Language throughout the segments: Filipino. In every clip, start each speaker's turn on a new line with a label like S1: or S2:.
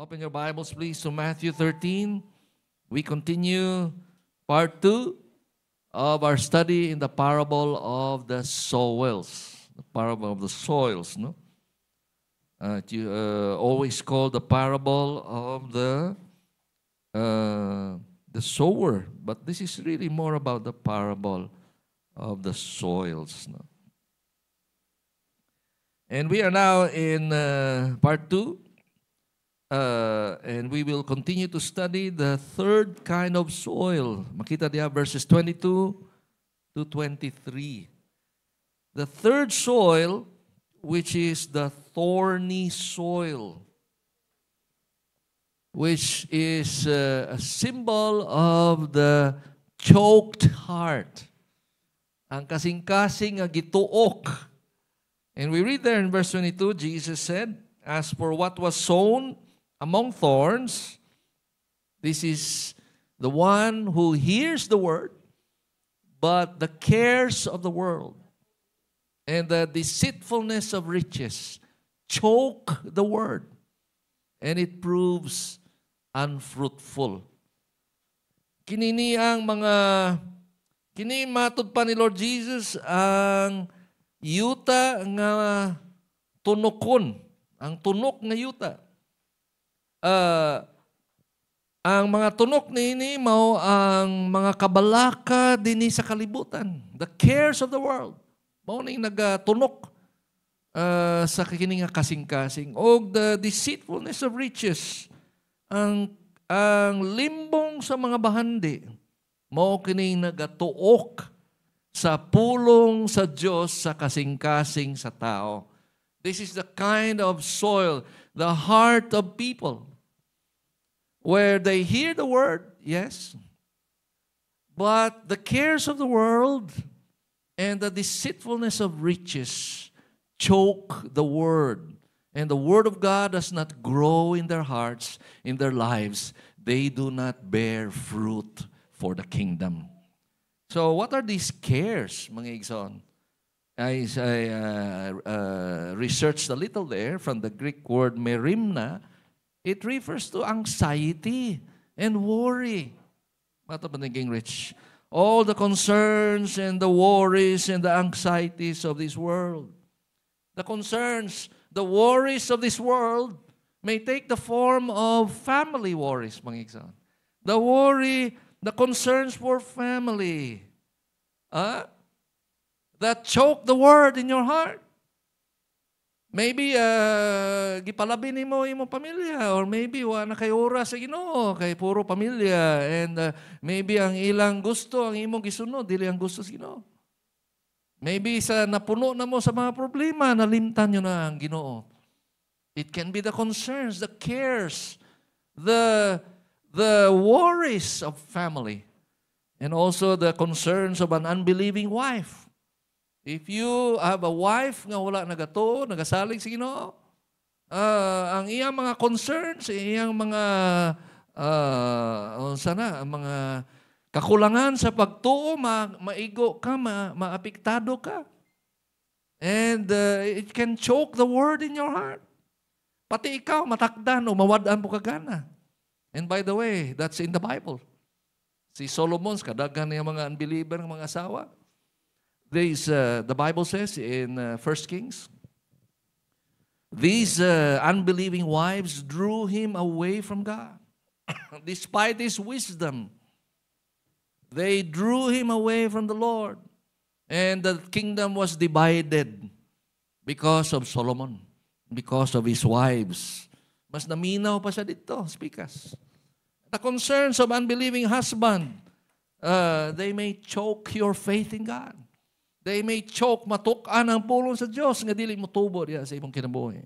S1: Open your Bibles, please, to Matthew 13. We continue part 2 of our study in the parable of the soils. The parable of the soils, no? You always call the parable of the sower, but this is really more about the parable of the soils, no? And we are now in part 2. And we will continue to study the third kind of soil. Makita diya verses 22 to 23. The third soil, which is the thorny soil, which is a symbol of the choked heart. Ang kasing-kasing nga gituok. And we read there in verse 22, Jesus said, "As for what was sown among thorns, this is the one who hears the word, but the cares of the world and the deceitfulness of riches choke the word, and it proves unfruitful." Kini matud pa ni Lord Jesus ang yuta nga tunokon, ang tunok nga yuta. Ang mga tunok ni mao ang mga kabalaka dinhi sa kalibutan, the cares of the world. Mao ning nagatunok sa kini nga kasing-kasing og the deceitfulness of riches. Ang limbong sa mga bahandi mao kini nagatuok sa pulong sa Dios sa kasing-kasing sa tao. This is the kind of soil, the heart of people, where they hear the word, yes, but the cares of the world and the deceitfulness of riches choke the word. And the word of God does not grow in their hearts, in their lives. They do not bear fruit for the kingdom. So what are these cares, mga igsoon? I researched a little there from the Greek word merimna. It refers to anxiety and worry. Mata pa naging rich. All the concerns and the worries and the anxieties of this world. The concerns, the worries of this world may take the form of family worries, mga igsoon. The worry, the concerns for family. That choke the word in your heart. Maybe gipalabi nimo imong pamilya, or maybe wa na kay oras sa Ginoo kay puro pamilya, and maybe ang ilang gusto ang imong gisunod dili ang gusto sa Ginoo. Maybe sa napuno na mo sa mga problema, nalimtan nyo na ang Ginoo. It can be the concerns, the cares, the worries of family, and also the concerns of an unbelieving wife. If you have a wife nga wala nagato, nagasalig sa Ginoo, ang iyang mga concerns, iyang mga mga kakulangan sa pagtuo, maigo ka, maapektado ka. And it can choke the word in your heart. Pati ikaw, matakdan o mawadaan mo kagana. And by the way, that's in the Bible. Si Solomon, kadagan niya mga unbeliever ng mga asawa. The Bible says in 1 Kings, these unbelieving wives drew him away from God. Despite his wisdom, they drew him away from the Lord. And the kingdom was divided because of Solomon, because of his wives. Mas naminaw pa siya dito, speakers. The concerns of unbelieving husband, they may choke your faith in God. They may choke, matukan ang pulong sa Diyos nga dili mo tubo diya sa imong kinabuhi.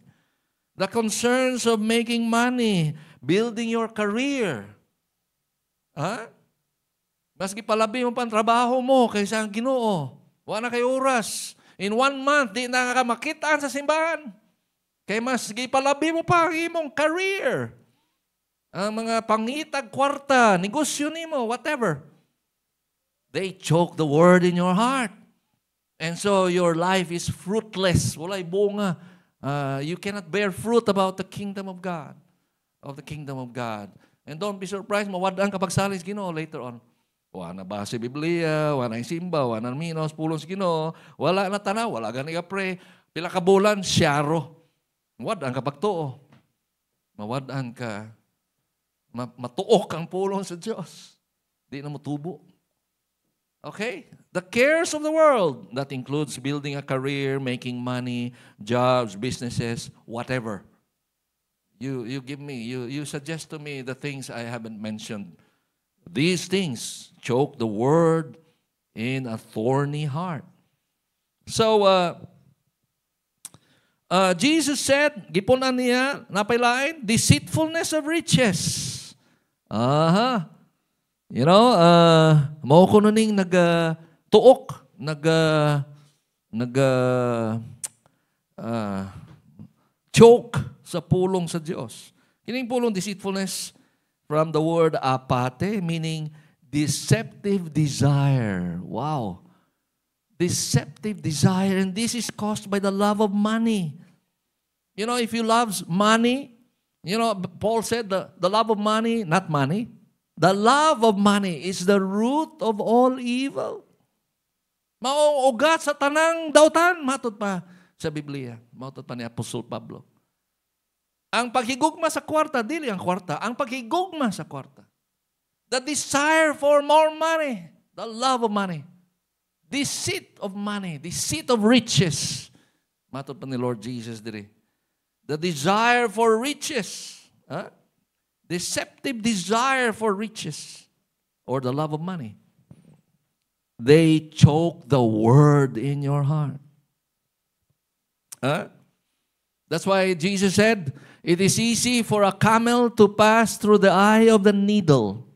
S1: The concerns of making money, building your career. Mas gipalabi mo pa ang trabaho mo kaysa ang Ginoo. Wa na kay oras. In 1 month, di na ka makitaan sa simbahan. Kay mas gipalabi mo pa ang imong career. Ang mga pangitag kwarta, negosyo nimo, whatever. They choke the word in your heart. And so your life is fruitless. Walay bunga. You cannot bear fruit about the kingdom of God. of the kingdom of God. And don't be surprised, mawadaan kapag salis Ginoo later on. Wala na ba si Biblia, wala na simba, wala na minos, pulong si Ginoo, wala na tanaw, wala gani ka pray. Pila ka bulan, siyaro. Mawadaan kapag tuo. Mawadaan ka, matuok ang pulong sa Diyos. Di na matubo. Okay? The cares of the world, that includes building a career, making money, jobs, businesses, whatever. You give me, you suggest to me the things I haven't mentioned. These things choke the word in a thorny heart. So, Jesus said, gipunan niya, napailain, deceitfulness of riches. You know, mao ko nuning nag-tuok, choke sa pulong sa Diyos. Kining pulong deceitfulness from the word apate, meaning deceptive desire. Wow. Deceptive desire, and this is caused by the love of money. You know, if you love money, you know, Paul said the love of money, not money, the love of money is the root of all evil. Mauugat sa tanang dautan, matod pa sa Biblia. Matod pa ni Apostol Pablo. Ang paghigugma sa kwarta, dili ang kwarta, ang paghigugma sa kwarta. The desire for more money, the love of money, deceit of money, deceit of riches. Matod pa ni Lord Jesus diri. The desire for riches, deceptive desire for riches, or the love of money. They choke the word in your heart. That's why Jesus said, it is easy for a camel to pass through the eye of the needle,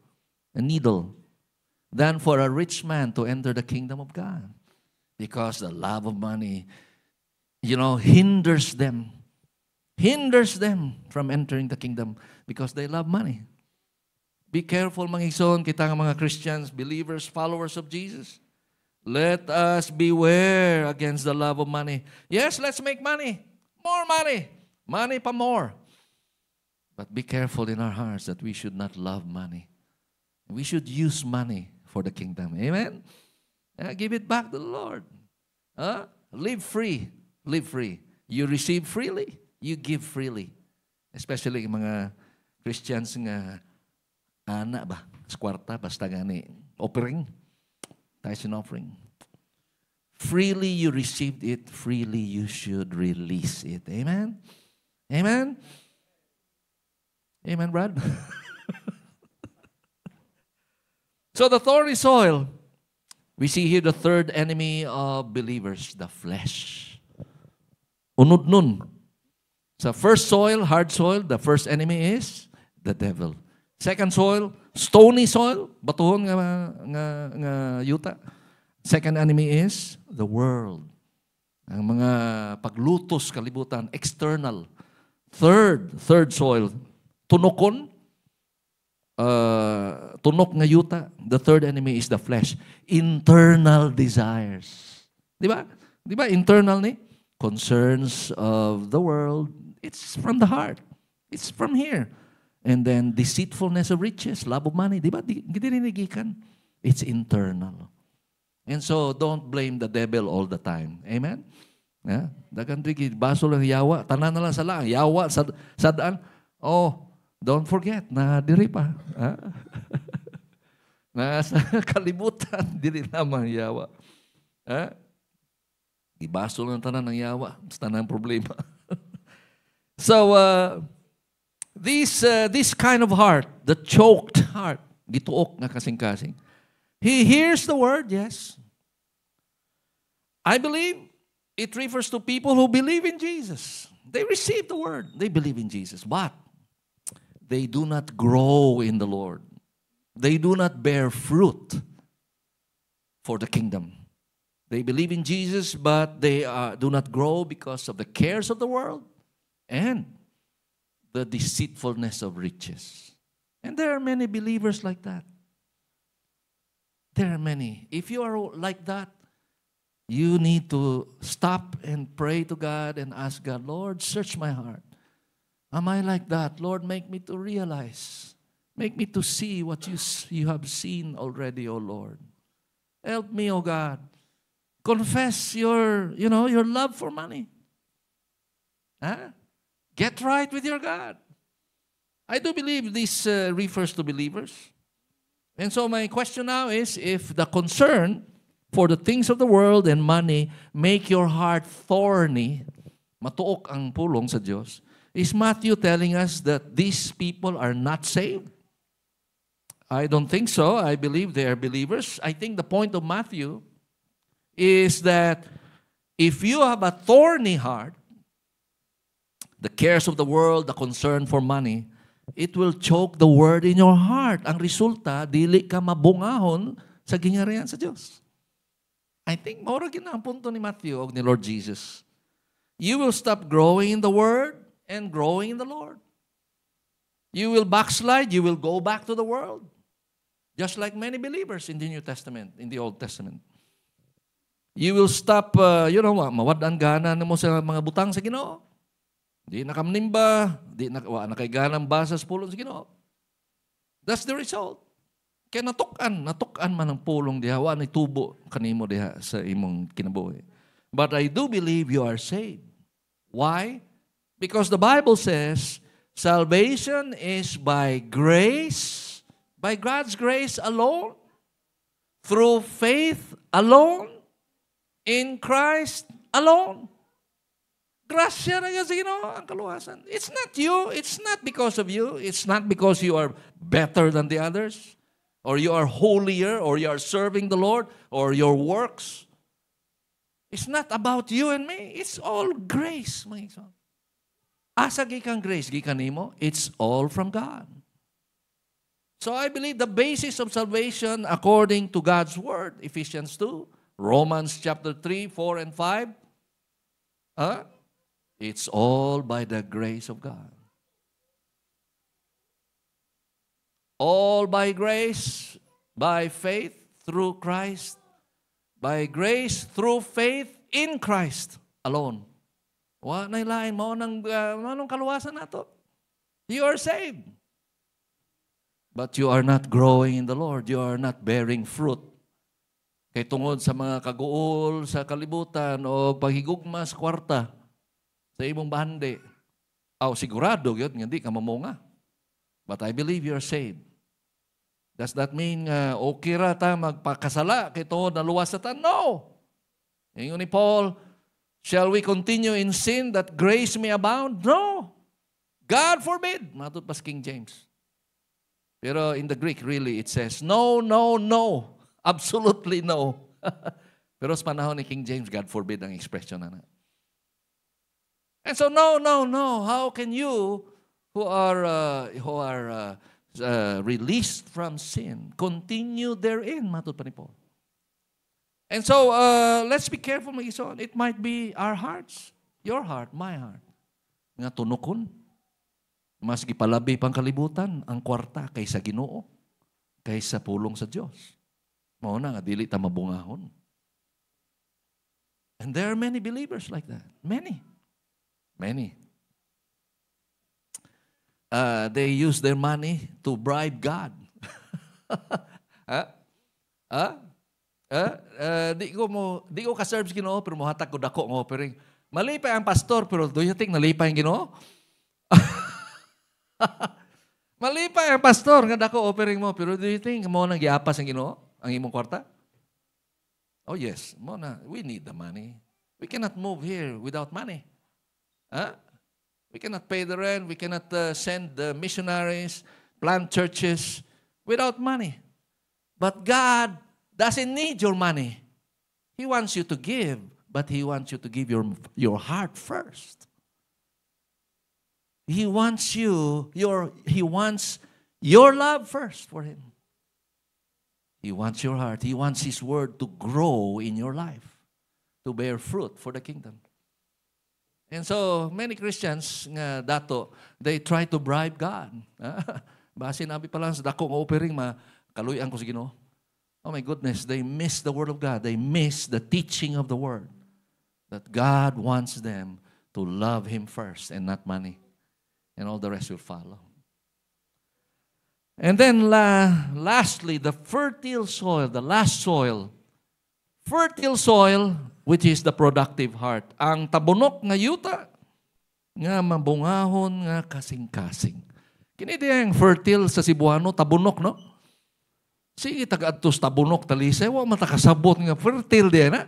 S1: than for a rich man to enter the kingdom of God. Because the love of money, you know, hinders them from entering the kingdom because they love money. Be careful, mga igsoon, kita nga mga Christians, believers, followers of Jesus. Let us beware against the love of money. Yes, let's make money. More money. Money pa more. But be careful in our hearts that we should not love money. We should use money for the kingdom. Amen? Give it back to the Lord. Live free. Live free. You receive freely, you give freely. Especially mga Christians nga ana ba? Sa kwarta, basta gani. Offering. Tithes and offering. Freely you received it, freely you should release it. Amen? Amen? Amen, Brad? So the thorny soil, we see here the third enemy of believers, the flesh. Unod nun. Sa first soil, hard soil, the first enemy is the devil. Second soil, stony soil, batuhon nga yuta. Second enemy is the world. Ang mga paglutos, kalibutan, external. Third soil, tunokon, tunok nga yuta. The third enemy is the flesh. Internal desires. Di ba? Di ba? Internal ni? Concerns of the world. It's from the heart. It's from here. And then deceitfulness of riches, love of money. Di ba? Hindi ninigikan. It's internal. And so, don't blame the devil all the time. Amen? Dagan digi, baso lang yawa. Tanan na lang sa lang. Yawa, sadaan. Oh, don't forget na diri pa. Na sa kalibutan, diri naman yawa. Ibaso lang tanan ng yawa. Basta na ang problema. So, this kind of heart, the choked heart, gituok nga kasing-kasing, he hears the word, yes. I believe it refers to people who believe in Jesus. They receive the word. They believe in Jesus. But they do not grow in the Lord. They do not bear fruit for the kingdom. They believe in Jesus, but they do not grow because of the cares of the world and the deceitfulness of riches. And there are many believers like that. There are many. If you are like that, you need to stop and pray to God and ask God, Lord, search my heart. Am I like that? Lord, make me to realize. Make me to see what you have seen already, O Lord. Help me, O God. Confess your love for money. Huh? Get right with your God. I do believe this refers to believers. And so my question now is, if the concern for the things of the world and money make your heart thorny, matuok ang pulong sa Diyos, is Matthew telling us that these people are not saved? I don't think so. I believe they are believers. I think the point of Matthew is that if you have a thorny heart, the cares of the world, the concern for money, it will choke the word in your heart. Ang resulta, dili ka mabungahon sa gingharian sa Diyos. I think, maura gina ang punto ni Matthew o ni Lord Jesus. You will stop growing in the Word and growing in the Lord. You will backslide, you will go back to the world. Just like many believers in the New Testament, in the Old Testament. You will stop, mawad-an gana mo sa mga butang sa Ginoo. Di nakamnimba, di kay ganang basa sa pulong sa Ginoo. That's the result. Kaya natukan man ang pulong diha, wa ni tubo kanimo diha sa imong kinabuhi. But I do believe you are saved. Why? Because the Bible says, salvation is by grace, by God's grace alone, through faith alone, in Christ alone. Grasya na yan sa Ginoo ang kaluwasan. It's not you. It's not because of you. It's not because you are better than the others, or you are holier, or you are serving the Lord, or your works. It's not about you and me. It's all grace, mga igsoon. Asa gikang grace, gikan nimo, it's all from God. So I believe the basis of salvation according to God's Word, Ephesians 2, Romans chapter 3, 4, and 5, it's all by the grace of God. All by grace, by faith, through Christ. By grace, through faith, in Christ alone. Wa na ilain mo anong kaluwasan nato. You are saved. But you are not growing in the Lord. You are not bearing fruit. Kay tungod sa mga kaguol sa kalibutan o paghigugma sa kwarta sa imong bahandi. Sigurado yun, hindi ka mamunga. But I believe you are saved. Does that mean okay ra ta magpakasala kay tungod na luwas sa ta? No. Ingon ni Paul, shall we continue in sin that grace may abound? No. God forbid. Matut pas King James. Pero in the Greek, really, it says, no, no, no. Absolutely no. Pero sa panahon ni King James, God forbid ang expression na. And so, no, no, no. How can you who are released from sin continue therein? Matut pa ni Paul. And so, let's be careful, mga igsoon. It might be our hearts, your heart, my heart, nga tunukon. Mas gipalabi pang kalibutan ang kwarta kaysa Ginoo, kaysa pulong sa Dios. Mao na nga dili ta mabungahon. And there are many believers like that. Many. They use their money to bribe God. Di ko ka-serve sa Ginoo pero mohatag ko dako ng offering. Malipay ang pastor pero do you think nalipay ang Ginoo? Malipay ang pastor nga dako offering mo pero do you think mo nang giapas ang Ginoo ang imong kwarta? Oh yes, mo na we need the money. We cannot move here without money. We cannot pay the rent, we cannot send the missionaries, plant churches without money. But God doesn't need your money. He wants you to give, but He wants you to give your heart first. He wants your love first for Him. He wants your heart. He wants His word to grow in your life, to bear fruit for the kingdom. And so, many Christians nga dato, they try to bribe God. Basi nabi pa lang sa dakong offering, kaluyan ko sa Ginoo. Oh my goodness, they miss the word of God. They miss the teaching of the word. That God wants them to love Him first and not money. And all the rest will follow. And then lastly, the fertile soil, the last soil. Fertile soil, which is the productive heart. Ang tabunok nga yuta, nga mabungahon nga kasing-kasing. Kini diyang fertile sa Cebuano, tabunok, no? Sige, taga-adtos tabunok, talisay, wa matakasabot nga fertile diya na.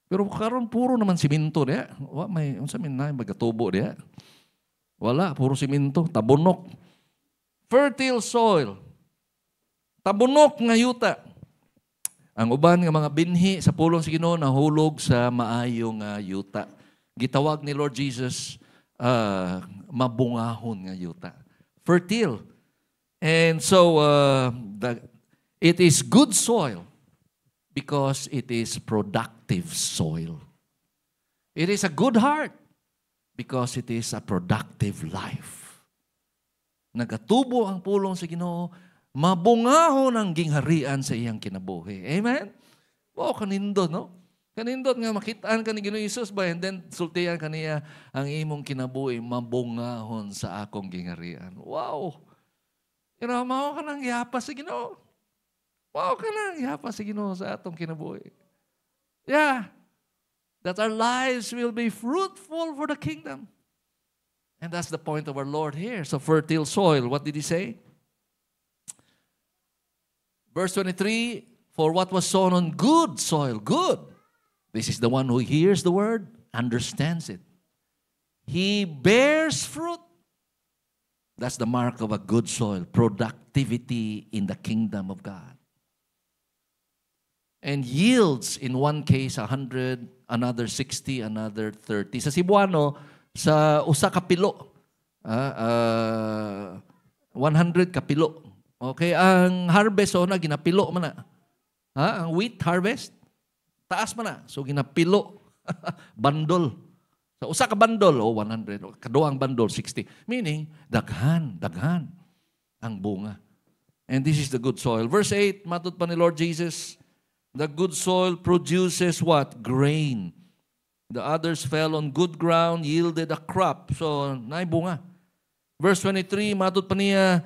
S1: Pero karon puro naman siminto diya. Wa may, unsa min na, magatubo diya. Wala, puro siminto, tabunok. Fertile soil. Tabunok nga yuta. Ang uban nga mga binhi sa pulong sa Ginoo nahulog sa maayo nga yuta. Gitawag ni Lord Jesus mabungahon nga yuta. Fertile. And so it is good soil because it is productive soil. It is a good heart because it is a productive life. Nagatubo ang pulong sa Ginoo, mabungahon ang gingharian sa iyang kinabuhi. Amen? Wow, kanindot, no? Kanindot nga makitaan ka ni Ginoong Hesus ba? And then sultihan ka niya ang imong kinabuhi, mabungahon sa akong gingharian. Wow! You know, mao ka nang ihapa sa Ginoo. Wow ka nang ihapa sa Ginoo sa atong kinabuhi. Yeah. That our lives will be fruitful for the kingdom. And that's the point of our Lord here. So fertile soil, what did he say? Verse 23, for what was sown on good soil, good. This is the one who hears the word, understands it. He bears fruit. That's the mark of a good soil, productivity in the kingdom of God. And yields, in one case, 100, another 60, another 30. Sa Cebuano, sa usa ka pilo, 100 ka pilo. Okay, ang harvest na ginapilo man na. Ang wheat harvest, taas man na. So ginapilo, bandol. So usa ka bandol, 100. Kaduang bandol, 60. Meaning, daghan ang bunga. And this is the good soil. Verse 8, matod pa ni Lord Jesus, the good soil produces what? Grain. The others fell on good ground, yielded a crop. So, naibunga. Verse 23, matod pa niya,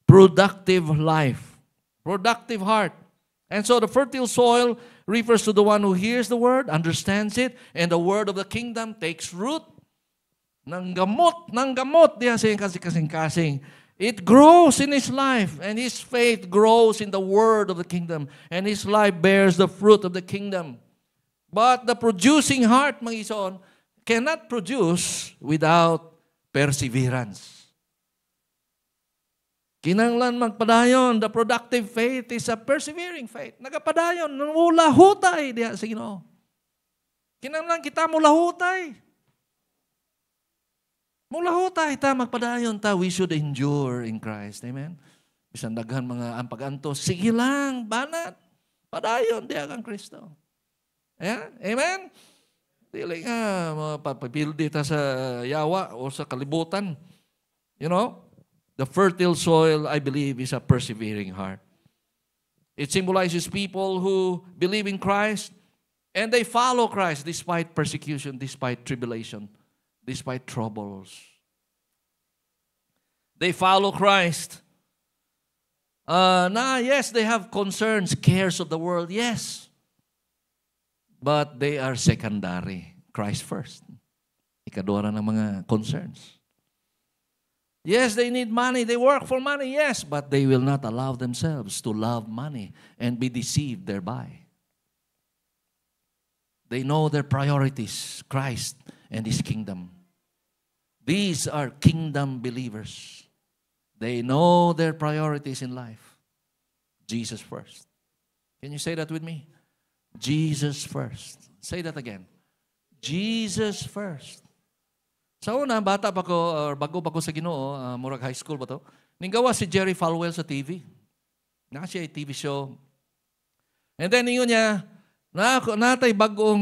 S1: productive life. Productive heart. And so, the fertile soil refers to the one who hears the word, understands it, and the word of the kingdom takes root. Nang gamot diya sa kasing-kasing. It grows in his life, and his faith grows in the word of the kingdom, and his life bears the fruit of the kingdom. But the producing heart, mga ison, cannot produce without perseverance. Kinanglan magpadayon, the productive faith is a persevering faith. Nagapadayon, mula hutay diya sa Ginoo. Kinanglan kita mula hutay. Mula hutay ta magpadayon ta, we should endure in Christ. Amen? Bisan daghan mga ang pag-anto, sige lang, banat. Padayon diya kang Kristo. Yeah? Amen? Dili nga, mapapipildi ta sa yawa o sa kalibutan. You know? The fertile soil, I believe, is a persevering heart. It symbolizes people who believe in Christ and they follow Christ despite persecution, despite tribulation, despite troubles. They follow Christ. Yes, they have concerns, cares of the world, yes. But they are secondary. Christ first. Ikadura ng mga concerns. Yes, they need money. They work for money, yes. But they will not allow themselves to love money and be deceived thereby. They know their priorities, Christ and His kingdom. These are kingdom believers. They know their priorities in life. Jesus first. Can you say that with me? Jesus first. Say that again. Jesus first. Sa una, bata pa ko, or bago pa ko sa Ginoo, murag high school ba to? Ninggawa si Jerry Falwell sa TV. Naka siya TV show. And then ingon niya, natay bagong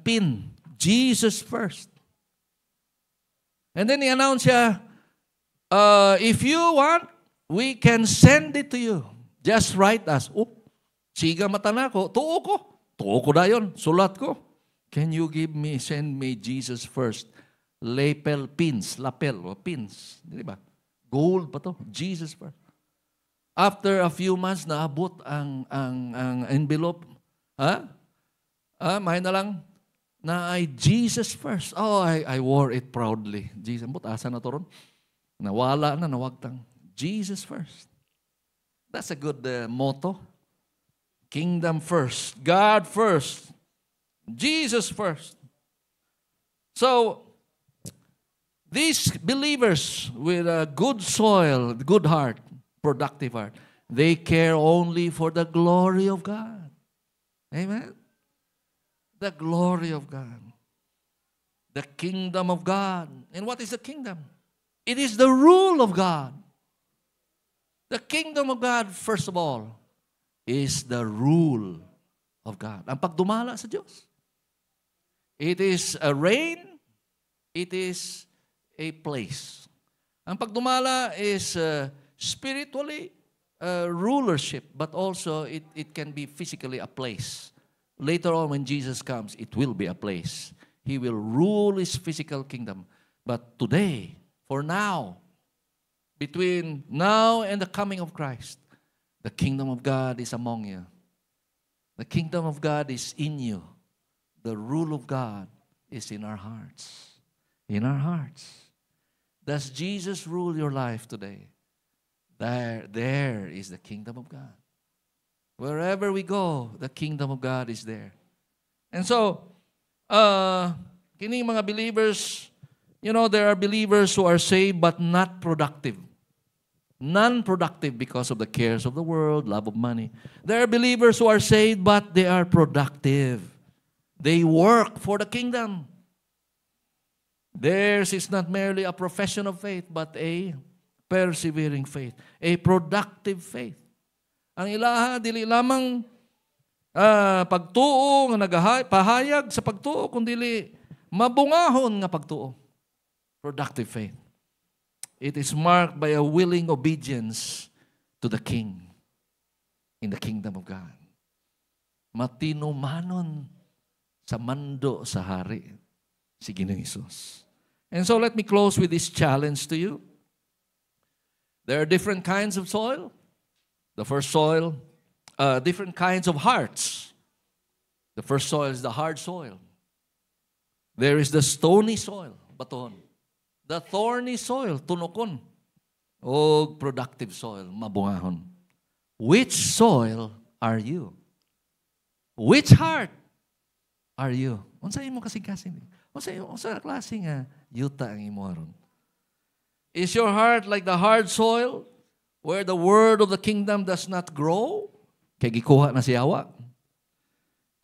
S1: pin, Jesus first. And then i-announce siya, if you want, we can send it to you. Just write us. Siga mata na ko, tuo ko dayon, sulat ko. Can you send me Jesus first? lapel, o pins. Di ba? Gold pa to. Jesus first. After a few months, naabot ang envelope. May na lang na ay Jesus first. Oh, I wore it proudly. Jesus, asa na to ron? Nawala na, nawagtang. Jesus first. That's a good motto. Kingdom first. God first. Jesus first. So, these believers with a good soil, good heart, productive heart, they care only for the glory of God. Amen? The glory of God. The kingdom of God. And what is the kingdom? It is the rule of God. The kingdom of God, first of all, is the rule of God. Ang pagdumala sa Diyos. It is a reign. It is a place. Ang pagdumala is spiritually rulership, but also it can be physically a place. Later on, when Jesus comes, it will be a place. He will rule His physical kingdom. But today, for now, between now and the coming of Christ, the kingdom of God is among you. The kingdom of God is in you. The rule of God is in our hearts. In our hearts. Does Jesus rule your life today? There is the kingdom of God. Wherever we go, the kingdom of God is there. And so, kining mga believers, there are believers who are saved but not productive. Non-productive because of the cares of the world, love of money. There are believers who are saved but they are productive. They work for the kingdom. Theirs is not merely a profession of faith but a persevering faith, a productive faith. Ang ilaha, dili lamang pagtuo nga pahayag sa pagtuo, kundi mabungahon nga pagtuo. Productive faith. It is marked by a willing obedience to the King in the kingdom of God. Matinumanon sa mando sa hari si Ginoong Hesus. And so let me close with this challenge to you. There are different kinds of soil. The first soil, different kinds of hearts. The first soil is the hard soil. There is the stony soil, baton. The thorny soil, tunokon. O productive soil, mabungahon. Which soil are you? Which heart are you? Unsa imo kasing-kasing? Unsa klase nga yuta ang imo aron? Is your heart like the hard soil where the word of the kingdom does not grow? Kay gikuha na si Yawa.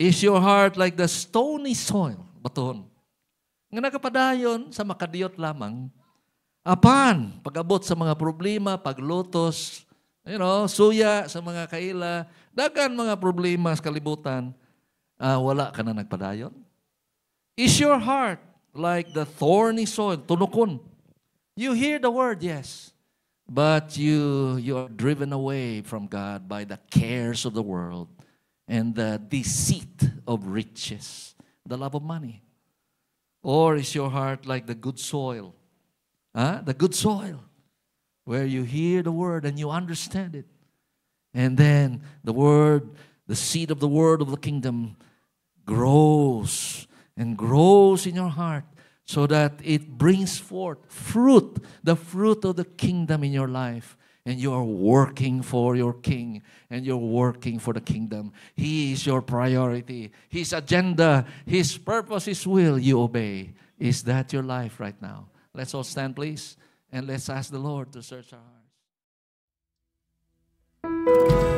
S1: Is your heart like the stony soil? Baton. Nga nagapadayon sa makadiyot lamang, apan, pag-abot sa mga problema, paglutos, suya sa mga kaila, dagan mga problema sa kalibutan, wala ka na nagpadayon? Is your heart like the thorny soil, tunukon? You hear the word, yes, but you are driven away from God by the cares of the world and the deceit of riches, the love of money. Or is your heart like the good soil? The good soil, where you hear the word and you understand it. And then the word, the seed of the word of the kingdom grows and grows in your heart so that it brings forth fruit, the fruit of the kingdom in your life. And you are working for your king, and you're working for the kingdom. He is your priority. His agenda, His purpose, His will, you obey. Is that your life right now? Let's all stand, please, and let's ask the Lord to search our hearts.